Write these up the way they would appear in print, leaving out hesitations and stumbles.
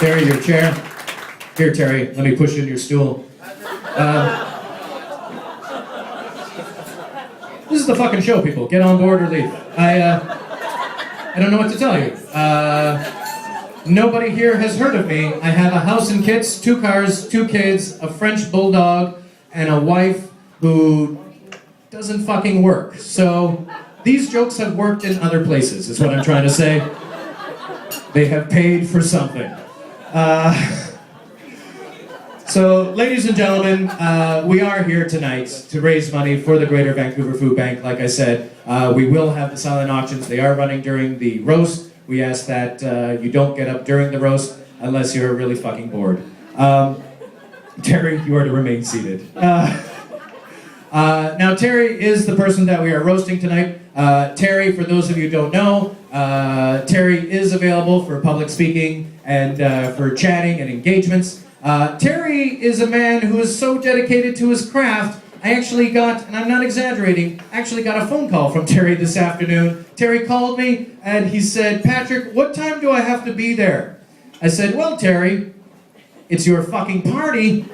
Terry, your chair. Here, Terry, let me push in your stool. This is the fucking show, people. Get on board or leave. I don't know what to tell you. Nobody here has heard of me. I have a house and kits, 2 cars, 2 kids, a French bulldog, and a wife who doesn't fucking work. So these jokes have worked in other places, is what I'm trying to say. They have paid for something. So, ladies and gentlemen, we are here tonight to raise money for the Greater Vancouver Food Bank. Like I said, we will have the silent auctions. They are running during the roast. We ask that you don't get up during the roast unless you're really fucking bored. Terry, you are to remain seated. Now, Terry is the person that we are roasting tonight. Terry, for those of you who don't know, Terry is available for public speaking and for chatting and engagements. Terry is a man who is so dedicated to his craft. I actually got, and I'm not exaggerating, actually got a phone call from Terry this afternoon. Terry called me and he said, "Patrick, what time do I have to be there?" I said, "Well, Terry, it's your fucking party.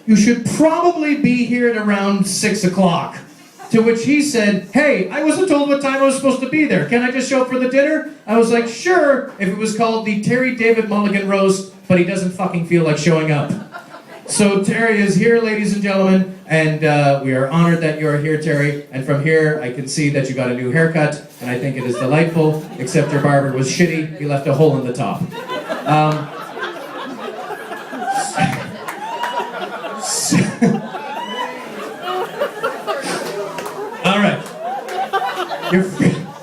You should probably be here at around 6 o'clock. To which he said, "Hey, I wasn't told what time I was supposed to be there. Can I just show up for the dinner?" I was like, "Sure, if it was called the Terry David Mulligan Roast, but he doesn't fucking feel like showing up." So Terry is here, ladies and gentlemen, and we are honored that you are here, Terry. And from here, I can see that you got a new haircut, and I think it is delightful, except your barber was shitty. He left a hole in the top. All right.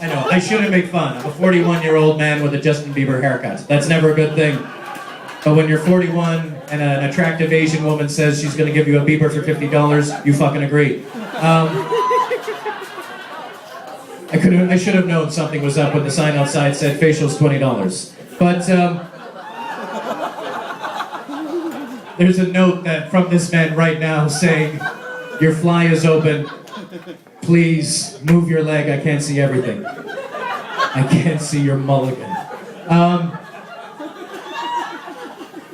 I know, I shouldn't make fun. I'm a 41-year-old man with a Justin Bieber haircut. That's never a good thing. But when you're 41 and an attractive Asian woman says she's going to give you a Bieber for $50, you fucking agree. I should have known something was up when the sign outside said facials $20. But there's a note that from this man right now saying, "Your fly is open. Please move your leg. I can't see everything. I can't see your mulligan."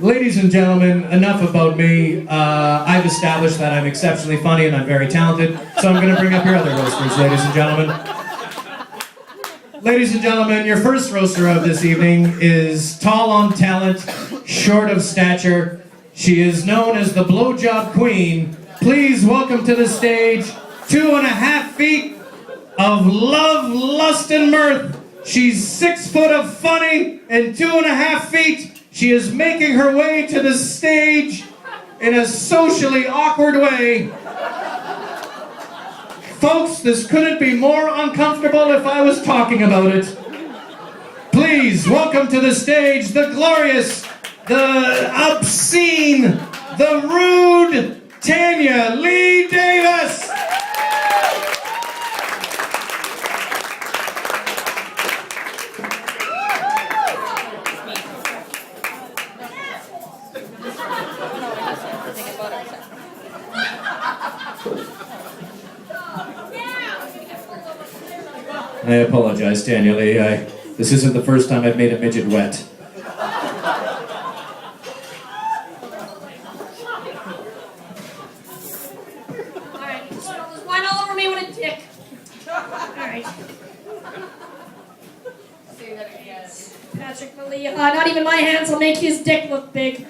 Ladies and gentlemen, enough about me. I've established that I'm exceptionally funny and I'm very talented, so I'm going to bring up your other roasters, ladies and gentlemen. Ladies and gentlemen, your first roaster of this evening is tall on talent, short of stature. She is known as the Blowjob Queen. Please welcome to the stage 2.5 feet of love, lust, and mirth. She's 6 foot of funny and 2.5 feet. She is making her way to the stage in a socially awkward way. Folks, this couldn't be more uncomfortable if I was talking about it. Please welcome to the stage the glorious, the obscene, the rude Tanyalee Davis. I apologize, Tanyalee. This isn't the first time I've made a midget wet. Alright, just wine all over me with a dick. Alright. Patrick Maliha, not even my hands will make his dick look big.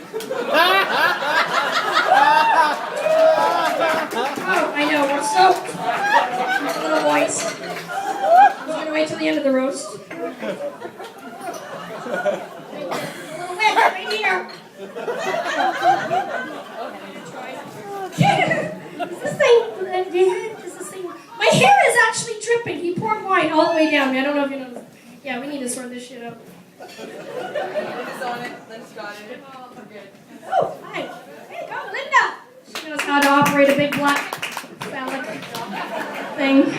Oh, I know, we're soaked. Little voice. I'm gonna wait till the end of the roast. A little wet right here. Is this thing? My hair is actually dripping. He poured wine all the way down. I don't know if you know. Yeah, we need to sort this shit out. Linda's on it. Linda's got it. Oh, we're good. Oh, hi. There you go, Linda. She knows how to operate a big black phallic thing.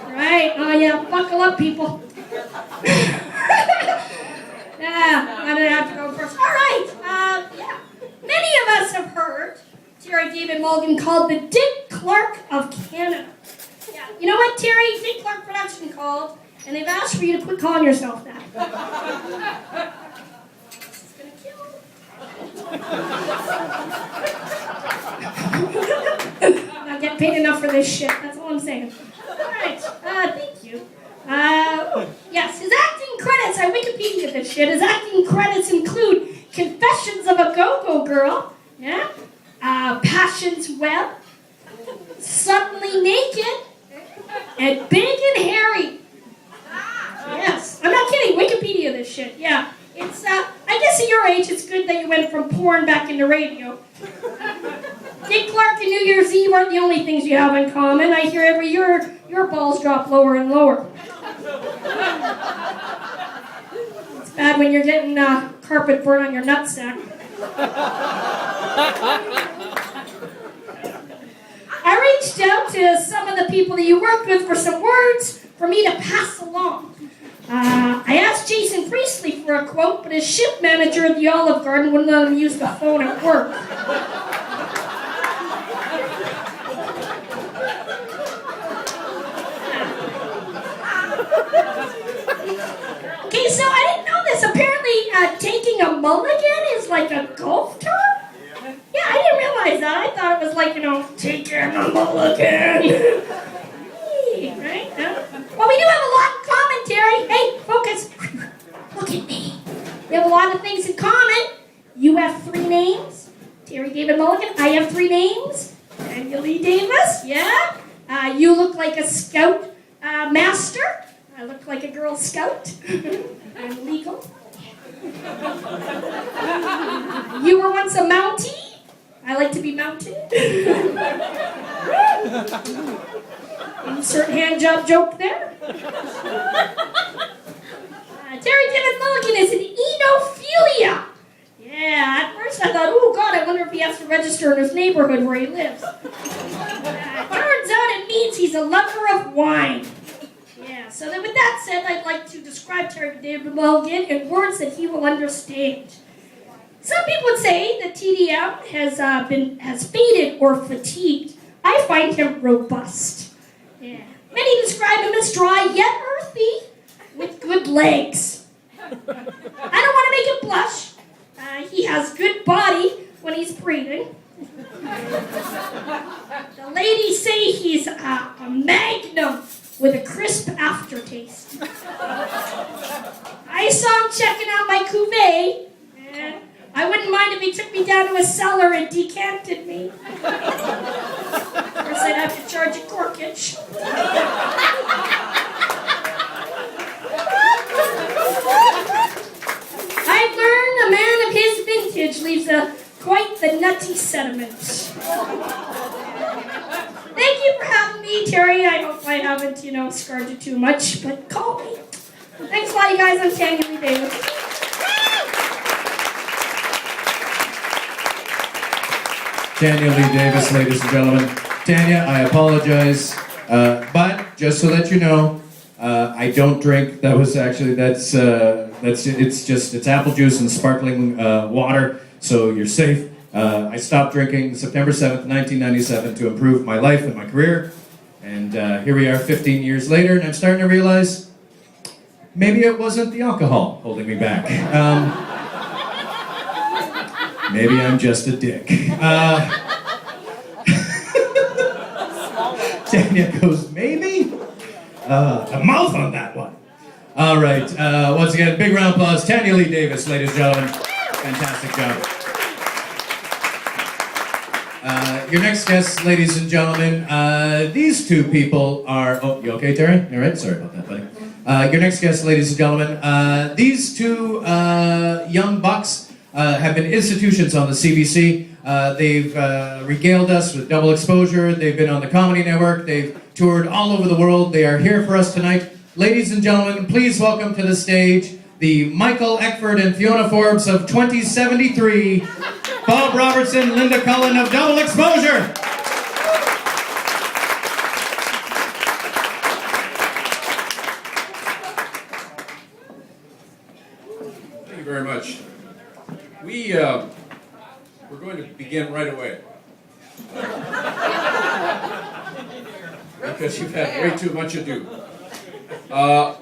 Right? Oh, yeah. Buckle up, people. Yeah, I'm gonna have to go first. All right. Yeah. Many of us have heard Terry David Mulligan called the Dick Clark of Canada. Yeah. You know what, Terry? Dick Clark Production called, and they've asked for you to quit calling yourself that. This is gonna I'm not getting paid enough for this shit. That's all I'm saying. All right. Thank you. Yes, his acting credits. I Wikipedia this shit. His acting credits include Confessions of a Go-Go Girl. Yeah. Passion's Web. Suddenly Naked. And Big and Hairy. Yes. I'm not kidding. Wikipedia this shit. Yeah. It's, I guess at your age, it's good that you went from porn back into radio. Dick Clark and New Year's Eve aren't the only things you have in common. I hear every year your balls drop lower and lower. It's bad when you're getting carpet burn on your nutsack. I reached out to some of the people that you worked with for some words for me to pass along. I asked Jason Priestley for a quote, but his ship manager at the Olive Garden wouldn't let him use the phone at work. Okay, so I didn't know this. Apparently, taking a mulligan is like a golf term? Yeah, I didn't realize that. I thought it was like, taking a mulligan. Right? Well, we do have a lot in common, Terry. Hey, focus. Look at me. We have a lot of things in common. You have 3 names. Terry David Mulligan. I have 3 names. Tanyalee Davis. Yeah. You look like a scout master. I look like a Girl Scout. I'm legal. You were once a Mountie. I like to be mounted. Insert hand job joke there. Terry David Mulligan is an enophilia. Yeah, at first I thought, oh God, I wonder if he has to register in his neighborhood where he lives. Turns out it means he's a lover of wine. Yeah, so then with that said, I'd like to describe Terry David Mulligan in words that he will understand. Some people would say that TDM has faded or fatigued. I find him robust. Yeah. Many describe him as dry yet earthy with good legs. I don't want to make him blush. He has good body when he's breathing. The ladies say he's a magnum with a crisp aftertaste. I saw him checking out my cuvee, and I wouldn't mind if he took me down to a cellar and decanted me. Of course, I'd have to charge a corkage. I've learned a man of his vintage leaves quite the nutty sediment. Thank you for having me, Terry. I hope I haven't, scarred you too much, but call me. Thanks a lot, you guys. I'm Tanyalee Davis. Tanyalee Davis, ladies and gentlemen. Tanya, I apologize, but just to let you know, I don't drink. It's apple juice and sparkling water, so you're safe. I stopped drinking September 7th, 1997 to improve my life and my career, and here we are 15 years later, and I'm starting to realize maybe it wasn't the alcohol holding me back. Maybe I'm just a dick. Tanya goes, maybe? A mouth on that one. All right, once again, big round of applause. Tanyalee Davis, ladies and gentlemen. Fantastic job. Your next guests, ladies and gentlemen, these 2 people are... Oh, you okay, Terry? You all right? Sorry about that, buddy. Your next guests, ladies and gentlemen, these 2 young bucks have been institutions on the CBC. They've regaled us with double exposure. They've been on the Comedy Network. They've toured all over the world. They are here for us tonight. Ladies and gentlemen, please welcome to the stage the Michael Eckford and Fiona Forbes of 2073, Bob Robertson, Linda Cullen of Double Exposure. Thank you very much. We're going to begin right away. Because you've had way too much ado.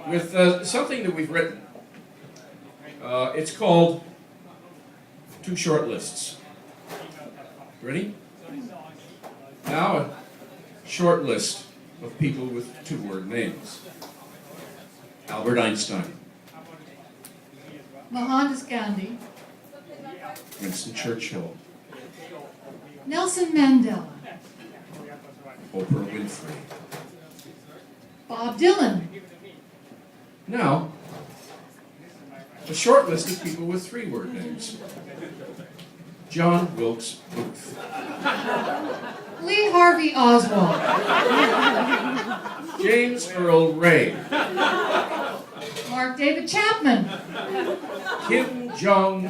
With something that we've written. It's called 2 short lists. Ready? Now a short list of people with 2-word names. Albert Einstein, Mohandas Gandhi, Winston Churchill, Nelson Mandela, Oprah Winfrey. Bob Dylan, Now, a short list of people with 3-word names. John Wilkes Booth, Lee Harvey Oswald, James Earl Ray, Mark David Chapman, Kim Jong-il,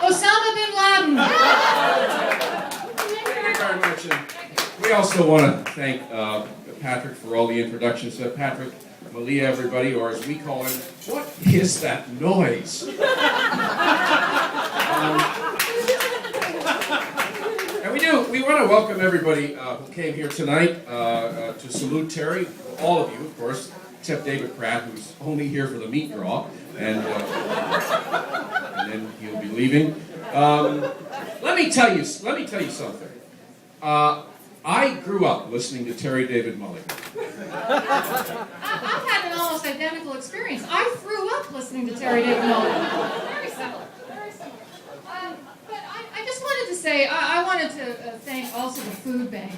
Osama bin Laden. Thank you very much. And we also want to thank Patrick for all the introductions. Patrick, Maliha, everybody, or as we call him, what is that noise? And we want to welcome everybody who came here tonight to salute Terry, all of you, of course, except David Pratt, who's only here for the meat draw, and then he'll be leaving. Let me tell you something. I grew up listening to Terry David Mulligan. I've had an almost identical experience. I grew up listening to Terry David Mulligan. Very similar, very similar. But I just wanted to say, I wanted to thank also the food bank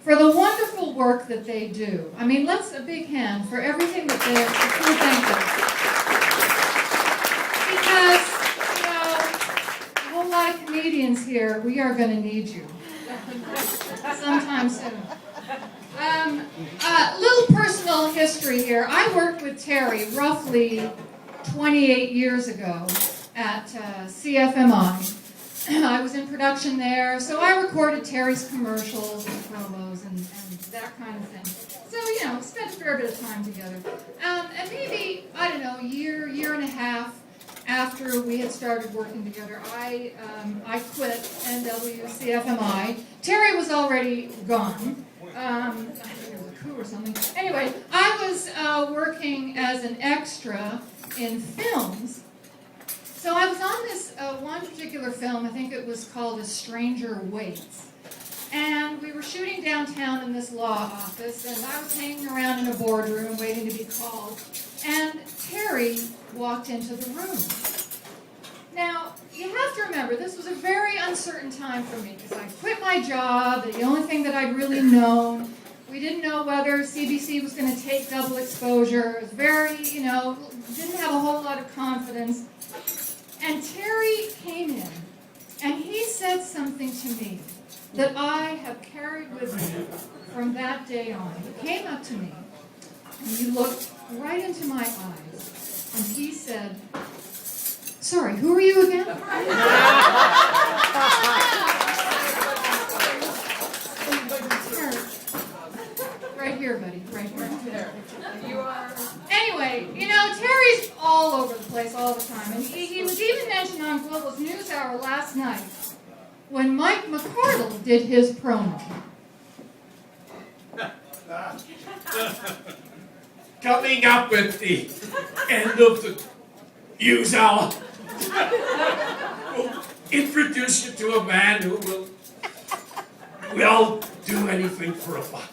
for the wonderful work that they do. I mean, let's a big hand for everything that the food bank does. Because, a whole lot of comedians here, we are going to need you sometime soon. Little personal history here. I worked with Terry roughly 28 years ago at CFMI. I was in production there, so I recorded Terry's commercials and promos and that kind of thing. So, spent a fair bit of time together. And maybe, I don't know, year and a half after we had started working together, I quit NWCFMI. Terry was already gone. I think it was a coup or something. Anyway, I was working as an extra in films. So I was on this one particular film, I think it was called A Stranger Waits. And we were shooting downtown in this law office, and I was hanging around in a boardroom waiting to be called. And Terry walked into the room. Now, you have to remember, this was a very uncertain time for me, because I quit my job, the only thing that I'd really known. We didn't know whether CBC was going to take double exposure. It was very, didn't have a whole lot of confidence. And Terry came in, and he said something to me that I have carried with me from that day on. He came up to me, and he looked right into my eyes, and he said, "Sorry, who are you again?" Right here, buddy, right here. You are. Anyway, Terry's all over the place all the time. And he was even mentioned on Global's NewsHour last night when Mike McCardle did his promo. Coming up at the end of the news hour, we'll introduce you to a man who will do anything for a buck.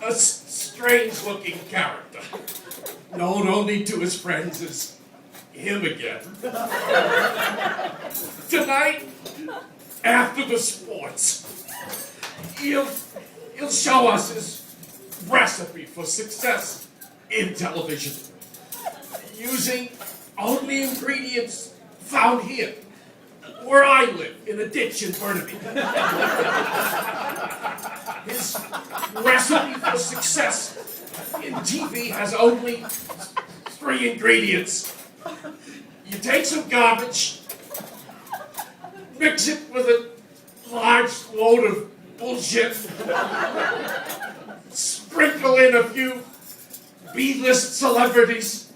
A strange-looking character, known only to his friends as him again. Tonight, after the sports, he'll show us his recipe for success in television, using only ingredients found here, where I live, in a ditch in Burnaby. His recipe for success in TV has only 3 ingredients. You take some garbage, mix it with a large load of bullshit, sprinkle in a few B-list celebrities,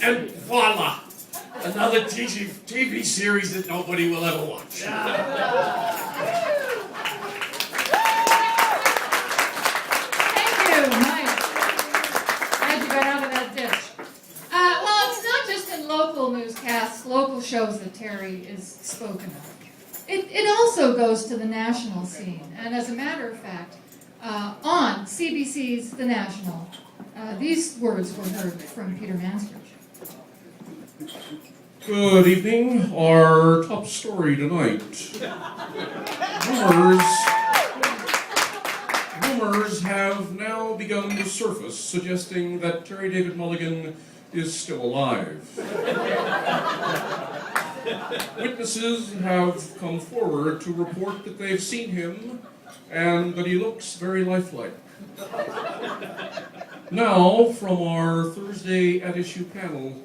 and voila, another TV series that nobody will ever watch. shows that Terry is spoken of. It also goes to the national scene, and as a matter of fact, on CBC's The National, these words were heard from Peter Mansbridge. Good evening. Our top story tonight. Rumors have now begun to surface, suggesting that Terry David Mulligan is still alive. Witnesses have come forward to report that they've seen him and that he looks very lifelike. Now, from our Thursday at Issue panel,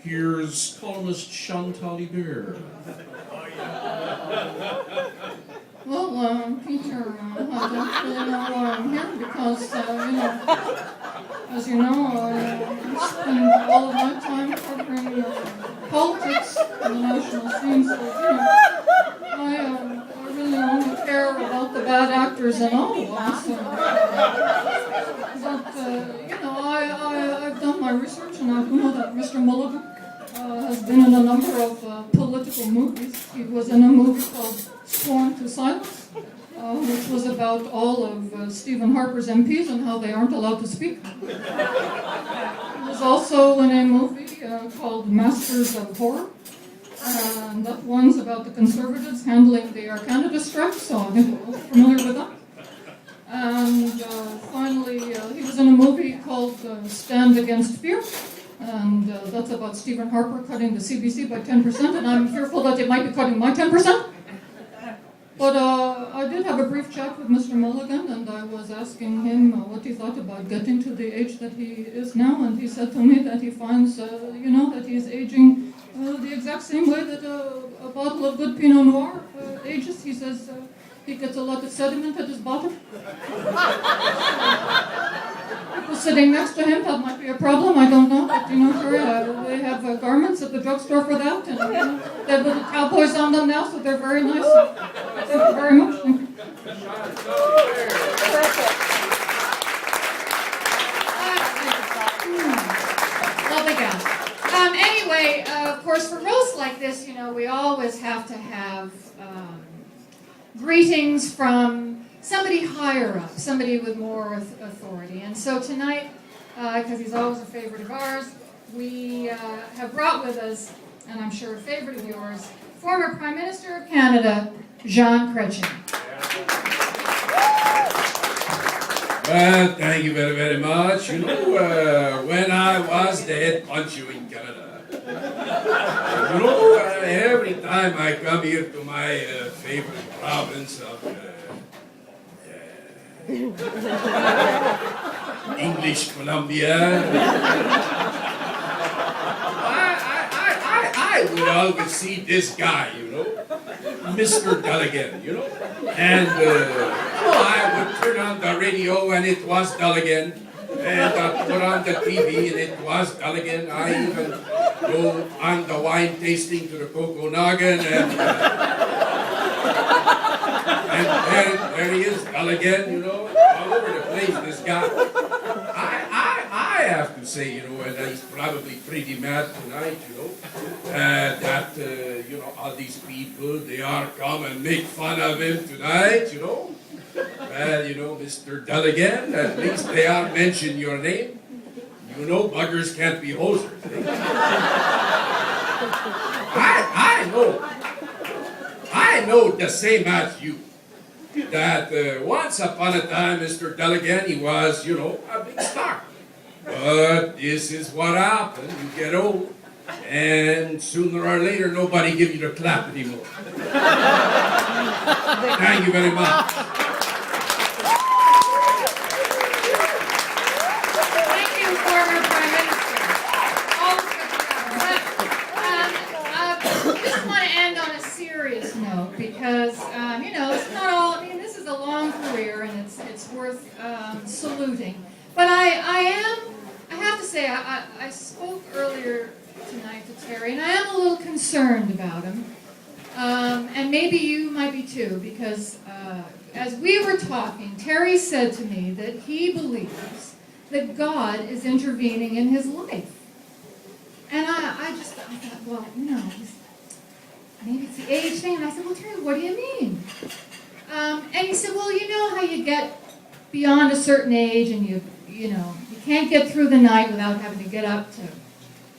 here's columnist Tanyalee Bear. Well, Peter, I don't really know why I'm here because, as you know, I spend all of my time covering politics on the national scene, so, I really only care about the bad actors in Ottawa, so, but, I've done my research and I know that Mr. Mulligan has been in a number of political movies. He was in a movie called Sworn to Silence, which was about all of Stephen Harper's MPs and how they aren't allowed to speak. He was also in a movie called Masters of Horror, and that one's about the Conservatives handling the Air Canada strike, so I think we're all familiar with that. And finally, he was in a movie called Stand Against Fear, and that's about Stephen Harper cutting the CBC by 10%, and I'm fearful that they might be cutting my 10%. But I did have a brief chat with Mr. Mulligan, and I was asking him what he thought about getting to the age that he is now, and he said to me that he finds, that he's aging the exact same way that a bottle of good Pinot Noir ages. He says he gets a lot of sediment at his bottom. People sitting next to him, that might be a problem, I don't know, but they have garments at the drugstore for that, and they have little cowboys on them now, so they're very nice. Thank you very much. Thank you. Lovely guy. Anyway, of course, for roasts like this, we always have to have greetings from somebody higher up, somebody with more authority. And so tonight, because he's always a favorite of ours, we have brought with us, and I'm sure a favorite of yours, former Prime Minister of Canada, Jean Chrétien. Well, thank you very, very much. When I was the head puncher in Canada, every time I come here to my favorite province of English Columbia, I would always see this guy, Mr. Delegan, and I would turn on the radio and it was Delegan, and I'd put on the TV and it was Delegan. I even go on the wine tasting to the Coconagan, and there he is, Delegan, all over the place, this guy. I have to say, and he's probably pretty mad tonight, that, all these people, they are come and make fun of him tonight, Well, Mr. Delegan, at least they are mention your name. Buggers can't be hosers. Eh? I know the same as you. That once upon a time, Mr. Delegan, he was, a big star. But this is what happened. You get old, and sooner or later, nobody gives you the clap anymore. Thank you very much. Thank you, former Prime Minister. Always good to have him. Just want to end on a serious note because, it's not all. This is a long career and it's worth saluting. But I have to say, I spoke earlier tonight to Terry, and I am a little concerned about him. And maybe you might be too, because as we were talking, Terry said to me that he believes that God is intervening in his life. And I thought, well, maybe it's the age thing. And I said, well, Terry, what do you mean? And he said, well, you know how you get beyond a certain age and you can't get through the night without having to get up to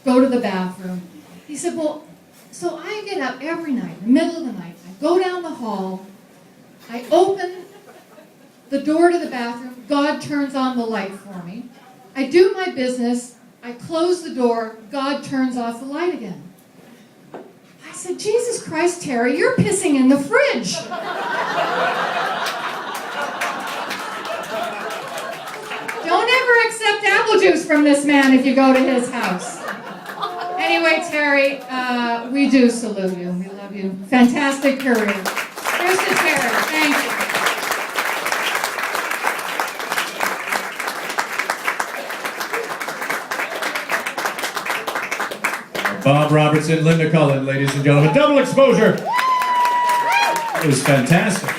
go to the bathroom. He said, well, so I get up every night, in the middle of the night, I go down the hall, I open the door to the bathroom, God turns on the light for me. I do my business, I close the door, God turns off the light again. I said, Jesus Christ, Terry, you're pissing in the fridge. Don't ever accept apple juice from this man if you go to his house. Anyway, Terry, we do salute you. We love you. Fantastic career. Here's to Terry. Thank you. Bob Robertson, Linda Cullen, ladies and gentlemen. Double exposure! It was fantastic.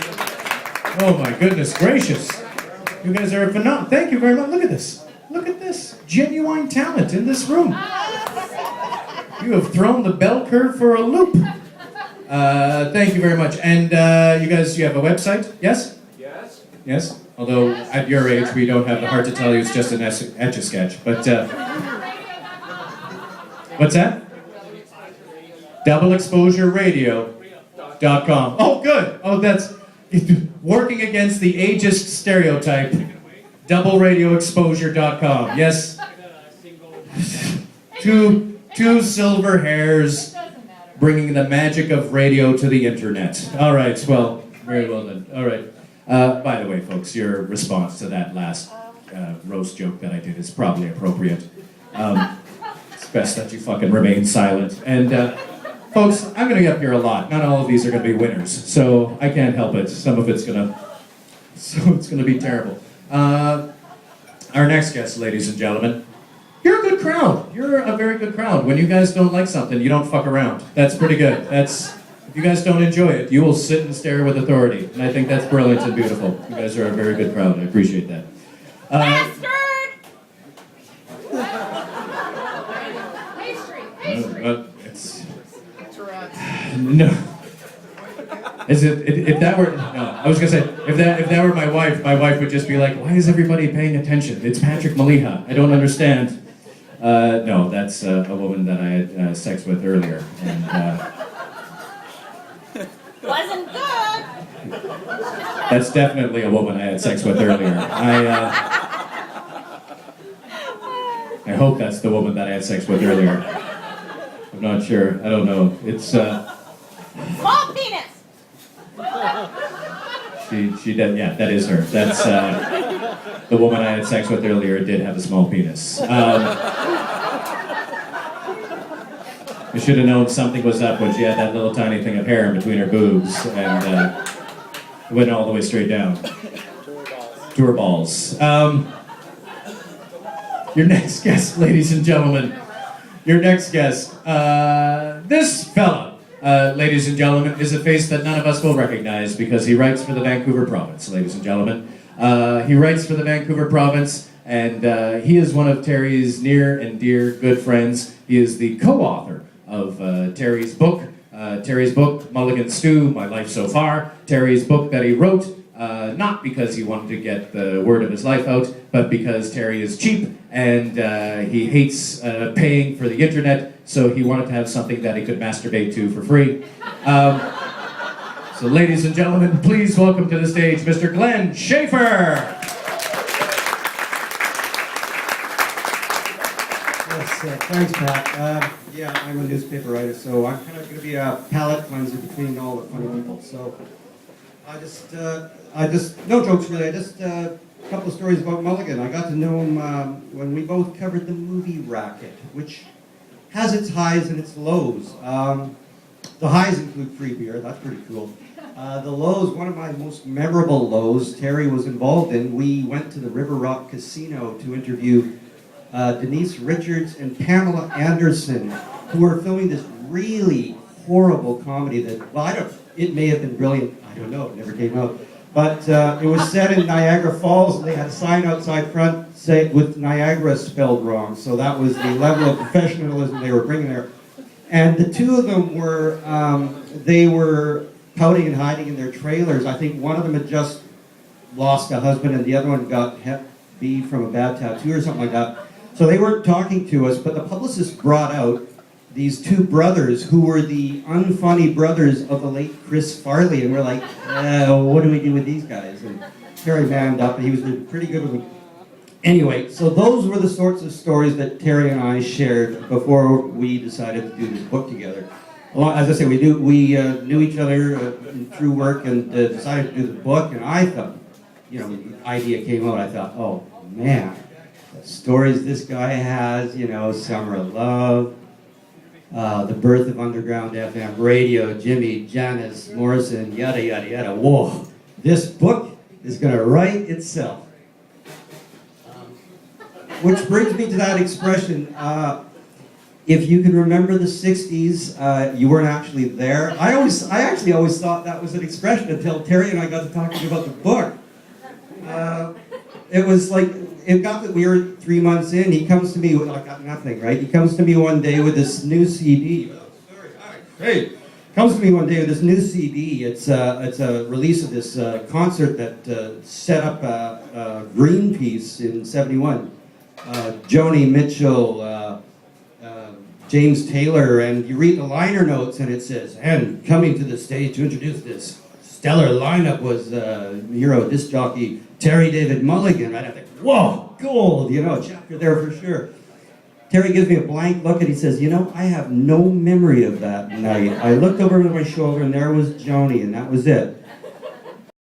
Oh my goodness gracious. You guys are phenomenal. Thank you very much. Look at this. Look at this. Genuine talent in this room. You have thrown the bell curve for a loop. Thank you very much. And you guys, you have a website? Yes? Yes? Yes? Although at your age, we don't have the heart to tell you it's just an etch-a-sketch. But, what's that? DoubleExposureRadio.com. Oh, good. Oh, that's working against the ageist stereotype. DoubleRadioExposure.com. Yes. Two silver hairs bringing the magic of radio to the internet. All right. Well, very well then. All right. By the way, folks, your response to that last roast joke that I did is probably appropriate. It's best that you fucking remain silent. And folks, I'm going to be up here a lot. Not all of these are going to be winners, so I can't help it. Some of it's going to be terrible. Our next guest, ladies and gentlemen, you're a good crowd. You're a very good crowd. When you guys don't like something, you don't fuck around. That's pretty good. If you guys don't enjoy it, you will sit and stare with authority. And I think that's brilliant and beautiful. You guys are a very good crowd. I appreciate that. Bastard! No. If that were I was gonna say if that were my wife would just be like, why is everybody paying attention? It's Patrick Maliha. I don't understand. No, that's a woman that I had sex with earlier, and Wasn't good! that's definitely a woman I had sex with earlier. I hope that's the woman that I had sex with earlier. I'm not sure. I don't know. It's Small penis! She did, yeah, that is her. That's the woman I had sex with earlier did have a small penis. I should have known something was up when she had that little tiny thing of hair in between her boobs, and it went all the way straight down to her balls. Your next guest, ladies and gentlemen. Your next guest. This fella. Ladies and gentlemen, is a face that none of us will recognize because he writes for the Vancouver province, ladies and gentlemen. He writes for the Vancouver province, and he is one of Terry's near and dear good friends. He is the co-author of Terry's book, Mulligan Stew, My Life So Far. Terry's book that he wrote, not because he wanted to get the word of his life out, but because Terry is cheap and he hates paying for the internet. So he wanted to have something that he could masturbate to for free. So ladies and gentlemen, please welcome to the stage Mr. Glen Shaefer. Yes, thanks, Pat. Yeah, I'm a newspaper writer, so I'm kind of going to be a palate cleanser between all the funny people. So I just, no jokes really, a couple of stories about Mulligan. I got to know him when we both covered the movie Racket, which has its highs and its lows. The highs include free beer, that's pretty cool. The lows, one of my most memorable lows Terry was involved in, we went to the River Rock Casino to interview Denise Richards and Pamela Anderson, who were filming this really horrible comedy that, well, it may have been brilliant, I don't know, it never came out. But it was set in Niagara Falls, and they had a sign outside front with Niagara spelled wrong. So that was the level of professionalism they were bringing there. And the two of them were they were pouting and hiding in their trailers. I think one of them had just lost a husband and the other one got Hep B from a bad tattoo or something like that. So they weren't talking to us, but the publicist brought out these two brothers who were the unfunny brothers of the late Chris Farley, and we're like, what do we do with these guys? And Terry manned up, and he was pretty good with them. Anyway, so those were the sorts of stories that Terry and I shared before we decided to do this book together. Well, as I say, we knew each other through work and decided to do the book, and I thought, the idea came out, I thought, oh man, the stories this guy has, Summer of Love, the birth of underground FM radio, Jimmy, Janice, Morrison, yada, yada, yada. Whoa, this book is going to write itself. Which brings me to that expression, if you can remember the 60s, you weren't actually there. I actually always thought that was an expression until Terry and I got to talking about the book. It was like, it got that we were 3 months in, he comes to me with, I got nothing, right? He comes to me one day with this new CD. Hey, comes to me one day with this new CD. It's a release of this concert that set up Greenpeace in '71. Joni Mitchell, James Taylor, and you read the liner notes and it says, and coming to the stage to introduce this stellar lineup was Euro disc jockey Terry David Mulligan, right? I think, whoa, gold, chapter there for sure. Terry gives me a blank look and he says, I have no memory of that night. I looked over my shoulder and there was Joni and that was it.